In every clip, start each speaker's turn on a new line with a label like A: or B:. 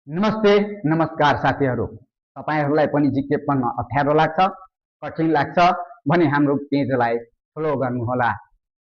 A: नमस्ते नमस्कार साथीहरू। तपाईहरुलाई पनि जिके पढ्न अप्ठ्यारो लाग्छ, कठिन लाग्छ भने हाम्रो पेजलाई फलो गर्नुहोला।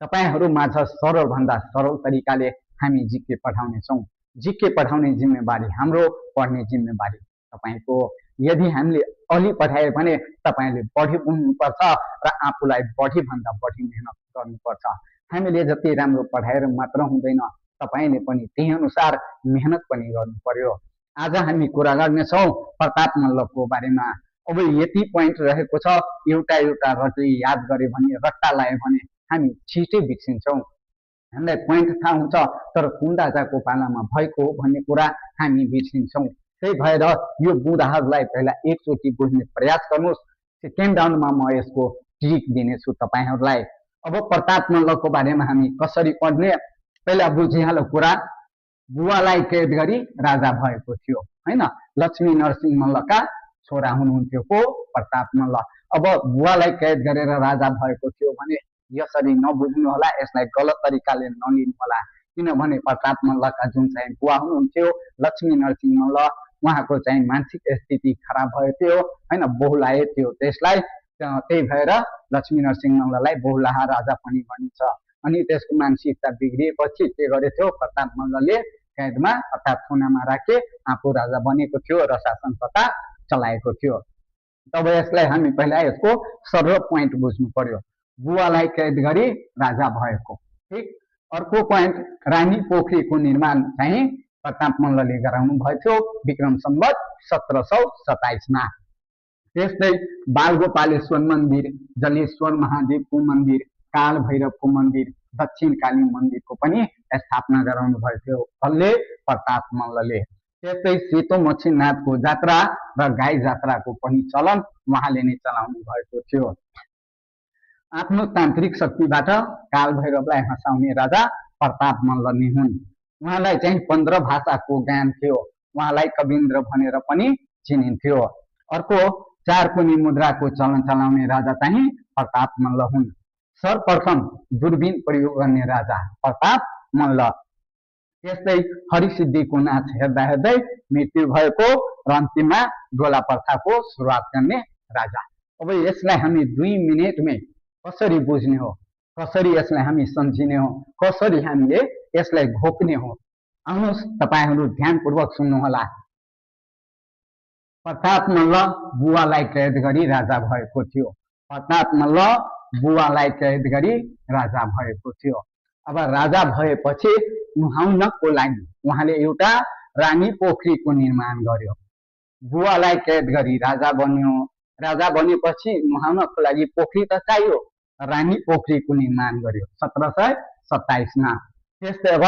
A: तपाईहरु माझ सरल भन्दा सरल तरिकाले हामी जिके पढाउने छौं। जिके पढाउने जिम्मेवारी हाम्रो, पढ्ने जिम्मेवारी तपाईको। यदि हामीले अलि पढाए भने तपाईले बढी बुझ्नुपर्छ र आफूलाई बढी भन्दा बढी मेहनत गर्नुपर्छ। हामीले जति राम्रो पढाएर मात्र हुँदैन, तपाईले पनि त्यही अनुसार मेहनत पनि गर्नु पर्यो। आज हामी कुरा गर्नेछौं प्रताप मल्लको बारेमा। अब यति पोइन्ट रहेको छ, एउटा एउटा रटै याद गरे भने, रट्टा लाए भने हामी छिटै बिर्सिन्छौं। हामीलाई पोइन्ट थाहा हुन्छ तर कुन राजाको पालामा भएको हो भन्ने कुरा हामी बिर्सिन्छौं। त्यही भएर यो बुँदाहरूलाई पहिला एकचोटि बुझ्ने प्रयास गर्नुहोस्। सेकेन्ड राउन्डमा म यसको ट्रिक दिनेछु तपाईहरुलाई। अब प्रताप मल्लको बारेमा हामी कसरी पढ्ने, पहिला बुझिहालौ कुरा। बुवालाई कैद गरी राजा भएको थियो हैन। लक्ष्मी नरसिंह मल्लका छोरा हुनुहुन्थ्यो को प्रताप मल्ल। अब बुवालाई कैद गरेर राजा भएको थियो भने यसरी नबुझ्नु होला, यसलाई गलत तरिकाले नलिनु होला। किनभने प्रताप मल्लका जुन चाहिँ बुवा हुनुहुन्थ्यो लक्ष्मी नरसिंह मल्ल, उहाँको चाहिँ मानसिक स्थिति खराब भयो थियो हैन, बहुलाए थियो त्यसलाई। त्यही भएर लक्ष्मी नरसिंह मल्ललाई बहुलाहा राजा पनि भनिन्छ। अनि त्यसको मानसिकता बिग्रिएपछि के गरेथ्यो, प्रताप मल्लले कैदमा अर्थात् थुनामा राखे आफू राजा बनेको थियो र शासन सत्ता चलाएको थियो। तब यसलाई हामी पहिला यसको सरल पोइन्ट बुझ्नु पर्यो। बुवालाई कैद गरी राजा भएको, ठीक। अर्को पोइन्ट, रानी पोखरीको निर्माण चाहिँ प्रताप मल्लले गराउनु भयो विक्रम सम्वत 1727 मा। त्यस्तै बालगोपालेश्वर मन्दिर, जलेश्वर महादेवको मन्दिर, काल भैरवको मन्दिर, दक्षिणकाली मन्दिरको पनि स्थापना गराउनु भयो कसले, प्रताप मल्लले। त्यस्तै सेतो मच्छिनाथको जात्रा र गाई जात्राको पनि चलन उहाँले नै चलाउनु भएको थियो। आफ्नो तान्त्रिक शक्तिबाट काल भैरवलाई हँसाउने राजा प्रताप मल्ल नै हुन्। उहाँलाई चाहिँ 15 भाषाको ज्ञान थियो। उहाँलाई कविन्द्र भनेर पनि चिनिन्थ्यो। अर्को, 4 कुनी मुद्राको चलन चलाउने राजा चाहिँ प्रताप मल्ल हुन्। सर्वप्रथम दूरबीन प्रयोग गर्ने राजा प्रताप मल्ल। त्यस्तै हरिसिद्धिको नाच हेर्दा हेर्दै मृत्यु भएको र अन्तिममा डोला प्रथाको सुरुवात गर्ने राजा। अब यसलाई हामी 2 मिनेटमै कसरी बुझ्ने हो, कसरी यसलाई हामी सम्झिने हो, कसरी हामीले यसलाई घोक्ने हो, आउनुहोस् तपाईहरु ध्यानपूर्वक सुन्नुहोला। प्रताप मल्ल बुवालाई कैद गरी राजा भएको थियो। प्रताप मल्ल बुवालाई कैद गरी राजा भएको थियो। अब राजा भएपछि नुहाउनको लागि उहाँले एउटा रानी पोखरीको निर्माण गर्यो। बुवालाई कैद गरी राजा बन्यो। राजा बनेपछि नुहाउनको लागि पोखरी त चाहियो, रानी पोखरीको निर्माण गर्यो 1727 मा। त्यस्तै अब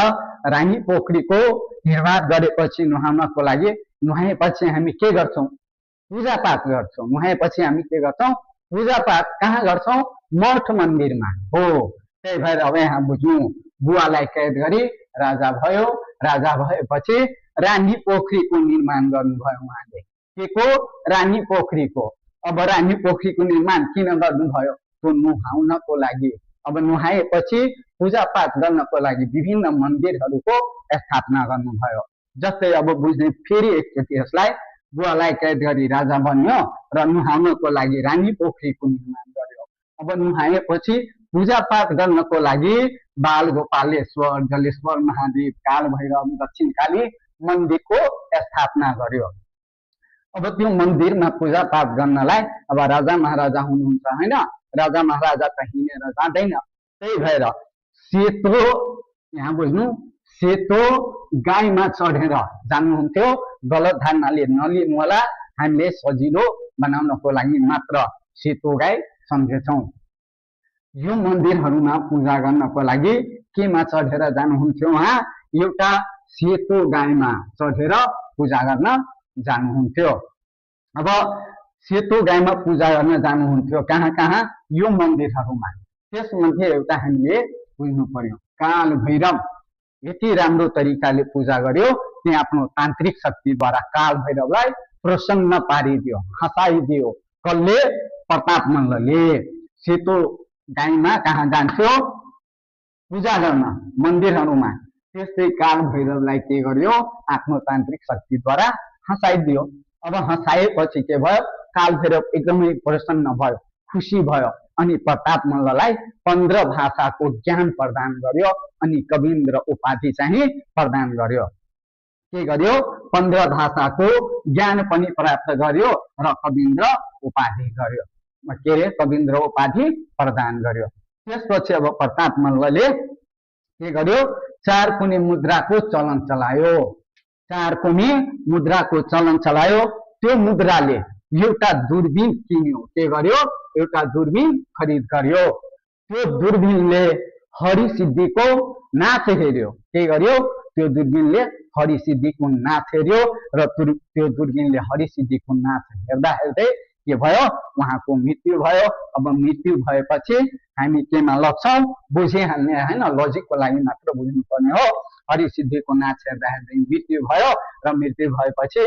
A: रानी पोखरीको निर्माण गरेपछि नुहाउनको लागि, नुहाएपछि हामी के गर्छौं, पूजापाठ गर्छौं। नुहाएपछि हामी के गर्छौं, पूजापाठ कहाँ गर्छौं, मठ मन्दिरमा हो। त्यही भएर अब यहाँ बुझ्नु, बुवालाई कैद गरी राजा भयो। राजा भएपछि रानी पोखरीको निर्माण गर्नुभयो उहाँले। के को, रानी पोखरीको। अब रानी पोखरीको निर्माण किन गर्नुभयो, त्यो नुहाउनको लागि। अब नुहाएपछि पूजापाठ गर्नको लागि विभिन्न मन्दिरहरूको स्थापना गर्नुभयो। जस्तै अब बुझ्ने फेरि एकचोटि यसलाई, बुवालाई कैद गरी राजा बन्यो र नुहाउनको लागि रानी पोखरीको निर्माण गर्यो। अब नुहाएपछि पूजापाठ गर्नको लागि बालगोपालेश्वर, जलेश्वर महादेव, काल भैरव, दक्षिणकाली मन्दिरको स्थापना गर्यो। अब त्यो मन्दिरमा पूजापाठ गर्नलाई अब राजा महाराजा हुनुहुन्छ हैन, राजा महाराजा त हिँडेर जाँदैन। त्यही भएर सेतो, यहाँ बुझ्नु, सेतो गाईमा चढेर जानुहुन्थ्यो। गलत धारणाले नलिनु होला, हामीले सजिलो बनाउनको लागि मात्र सेतो गाई सम्झेछौं। यो मन्दिरहरूमा पूजा गर्नको लागि केमा चढेर जानुहुन्थ्यो, उहाँ एउटा सेतो गाईमा चढेर पूजा गर्न जानुहुन्थ्यो। अब सेतो गाईमा पूजा गर्न जानुहुन्थ्यो कहाँ कहाँ, यो मन्दिरहरूमा। त्यसमध्ये एउटा हामीले बुझ्नु पर्यो, काल भैरव। यति राम्रो तरिकाले पूजा गर्यो, त्यहाँ आफ्नो तान्त्रिक शक्तिद्वारा काल भैरवलाई प्रसन्न पारिदियो, हँसाइदियो। कसले, प्रताप मल्लले। सेतो गाईमा कहाँ जान्थ्यो, पूजा गर्न मन्दिरहरूमा। त्यस्तै काल भैरवलाई के गर्यो आफ्नो तान्त्रिक शक्तिद्वारा हँसाइदियो। अब हँसाएपछि के भयो काल भैरव एकदमै प्रसन्न भयो, खुसी भयो अनि प्रताप मल्ललाई 15 भाषाको ज्ञान प्रदान गर्यो अनि कवीन्द्र उपाधि चाहिँ प्रदान गर्यो। के गर्यो 15 भाषाको ज्ञान पनि प्राप्त गर्यो र कवीन्द्र उपाधि गर्यो, के अरे कवीन्द्र उपाधि प्रदान गर्यो। त्यसपछि अब प्रताप मल्लले के गर्यो 4 कुने मुद्राको चलन चलायो। 4 कुने मुद्राको चलन चलायो। त्यो मुद्राले एउटा दूरबीन किन्यो। के गर्यो एउटा दूरबीन खरिद गर्यो। त्यो दूरबीनले हरिसिद्धिको नाच हेर्यो। के गर्यो त्यो दूरबीनले हरिसिद्धिको नाच हेर्यो र त्यो दूरबीनले हरिसिद्धिको नाच हेर्दा हेर्दै के भयो उहाँको मृत्यु भयो। अब मृत्यु भएपछि हामी केमा लग्छौँ बुझिहाल्ने हैन, लजिकको लागि मात्र बुझ्नुपर्ने हो। हरिसिद्धिको नाच हेर्दा हेर्दै मृत्यु भयो र मृत्यु भएपछि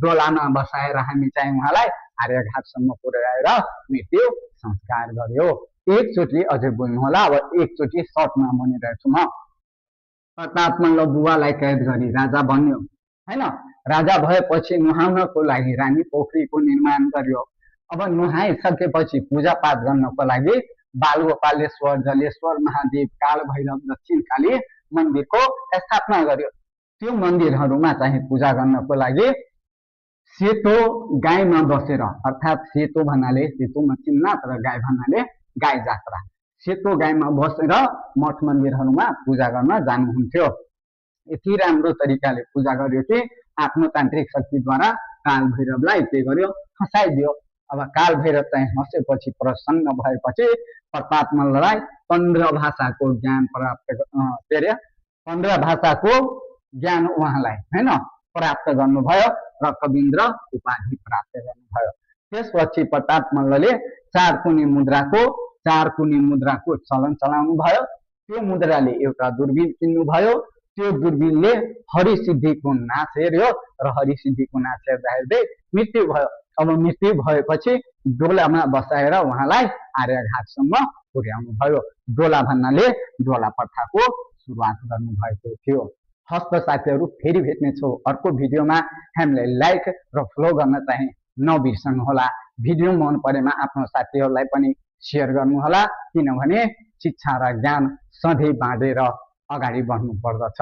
A: डोलामा बसाएर हामी चाहिँ उहाँलाई आर्यघाटसम्म पुर्याएर मृत्यु संस्कार गर्यो। एकचोटि अझै बोल्नु होला। अब एकचोटि सर्टमा भनिरहेछु म। प्रताप मल्ल बुवालाई कैद गरी राजा बन्यो हैन। राजा भएपछि नुहाउनको लागि रानी पोखरीको निर्माण गर्यो। अब नुहाइसकेपछि पूजापाठ गर्नको लागि बालगोपालेश्वर, जलेश्वर महादेव, काल भैरव, दक्षिणकाली मन्दिरको स्थापना गर्यो। त्यो मन्दिरहरूमा चाहिँ पूजा गर्नको लागि सेतो गाईमा बसेर, अर्थात् सेतो भन्नाले सेतोमा चिन्ह र गाई भन्नाले गाई जात्रा, सेतो गाईमा बसेर मठ मन्दिरहरूमा पूजा गर्न जानुहुन्थ्यो। यति राम्रो तरिकाले पूजा गर्यो कि आफ्नो तान्त्रिक शक्तिद्वारा काल भैरवलाई के गर्यो हँसाइदियो। अब काल भैरव चाहिँ हँसेपछि प्रसन्न भएपछि प्रताप मल्ललाई 15 भाषाको ज्ञान प्राप्त के अरे 15 भाषाको ज्ञान उहाँलाई हैन प्राप्त गर्नुभयो र कवीन्द्र उपाधि प्राप्त गर्नुभयो। त्यसपछि प्रताप मल्लले 4 कुने मुद्राको चलन चलाउनु भयो। त्यो मुद्राले एउटा दूरबीन किन्नुभयो। त्यो दूरबीनले हरिसिद्धिको नाच हेर्यो र हरिसिद्धिको नाच हेर्दा हेर्दै मृत्यु भयो। अब मृत्यु भएपछि डोलामा बसाएर उहाँलाई आर्यघाटसम्म पुर्याउनु भयो। डोला भन्नाले डोला प्रथाको सुरुवात गर्नुभएको थियो। हस्त साथीहरू फेरि भेट्नेछौँ अर्को भिडियोमा। हामीलाई लाइक र फलो गर्न चाहिँ नबिर्सनु होला। भिडियो मन परेमा आफ्नो साथीहरूलाई पनि सेयर गर्नुहोला, किनभने शिक्षा र ज्ञान सधैँ बाँडेर अगाडि बढ्नु पर्दछ।